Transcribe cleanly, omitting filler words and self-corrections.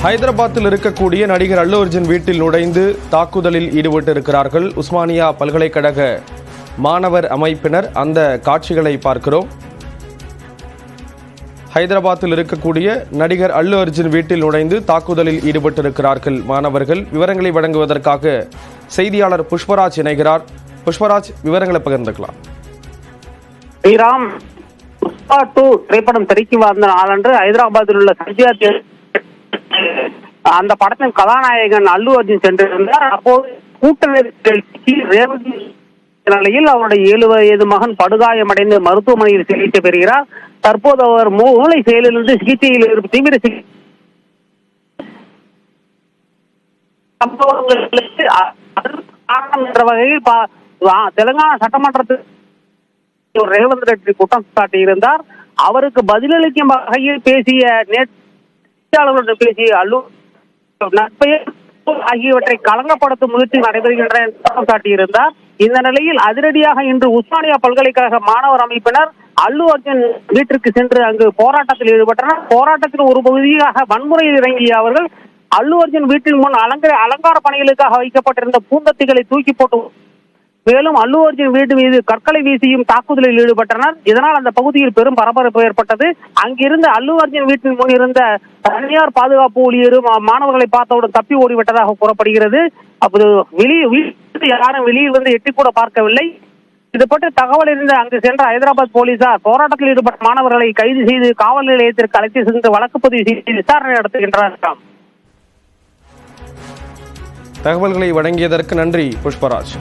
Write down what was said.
ஹைதராபாத்தில் இருக்கக்கூடிய நடிகர் அல்லு அர்ஜுன் வீட்டில் நுழைந்து தாக்குதலில் ஈடுபட்டிருக்கிறார்கள் உஸ்மானியா பல்கலைக்கழக மாணவர் அமைப்பினர். அந்த காட்சிகளை பார்க்கிறோம். ஹைதராபாத்தில் இருக்கக்கூடிய நடிகர் அல்லு அர்ஜுன் வீட்டில் நுழைந்து தாக்குதலில் ஈடுபட்டிருக்கிறார்கள் மாணவர்கள். விவரங்களை வழங்குவதற்காக செய்தியாளர் புஷ்பராஜ் இணைகிறார். புஷ்பராஜ், விவரங்களை பகிர்ந்துக்கலாம். ஸ்ரீராம், புஷ்பா 2 திரைப்படம் திரைக்கு வந்த நாளன்று ஹைதராபாத்தில் உள்ள சர்ஜியா அந்த படத்தின் கதாநாயகன் அல்லு அர்ஜுன் சென்றிருந்தார். அப்போது கூட்ட ரேவதி நிலையில் அவருடைய 7 வயது மகன் படுகாயமடைந்து மருத்துவமனையில் சிகிச்சை பெறுகிறார். தற்போது அவர் மூளை செயலிலிருந்து சிகிச்சையில் இருக்கும் தீவிர சம்பவங்களுக்கு காரணம் என்ற வகையில் தெலுங்கானா சட்டமன்றத்தில் ரேவந்த் ரெட்டி குற்றம் சாட்டியிருந்தார். அவருக்கு பதிலளிக்கும் வகையில் பேசிய பேசிய அல்லு நற்பெயர் ஆகியவற்றை களங்கப்படுத்தும் முயற்சி நடைபெறுகின்ற குற்றம் சாட்டியிருந்தார். இந்த நிலையில் அதிரடியாக இன்று உஸ்மானியா பல்கலைக்கழக மாணவர் அமைப்பினர் அல்லு அர்ஜுன் வீட்டிற்கு சென்று அங்கு போராட்டத்தில் ஈடுபட்டனர். போராட்டத்தின் ஒரு பகுதியாக வன்முறையில் இறங்கிய அவர்கள் அல்லு அர்ஜுன் வீட்டின் முன் அலங்கார பணிகளுக்காக வைக்கப்பட்டிருந்த பூந்தொட்டிகளை தூக்கி போட்டு மேலும் அல்லு அர்ஜுன் வீட்டு மீது கற்களை வீசியும் தாக்குதலில் ஈடுபட்டனர். இதனால் அந்த பகுதியில் பெரும் பரபரப்பு ஏற்பட்டது. அங்கிருந்து அல்லு அர்ஜுன் வீட்டின் முன் இருந்த தனியார் பாதுகாப்பு ஊழியரும் மாணவர்களை பார்த்தவுடன் தப்பி ஓடிவிட்டதாக கூறப்படுகிறது. அப்போது யாரும் வெளியில் வந்து எட்டி கூட பார்க்கவில்லை. இது பற்றி தகவல் இருந்த அங்கு சென்ற ஹைதராபாத் போலீசார் போராட்டத்தில் ஈடுபட்ட மாணவர்களை கைது செய்து காவல் நிலையத்திற்கு அழைத்து சென்று வழக்கு பதிவு செய்து விசாரணை நடத்துகின்றனர். தகவல்களை வழங்கியதற்கு நன்றி புஷ்பராஜ்.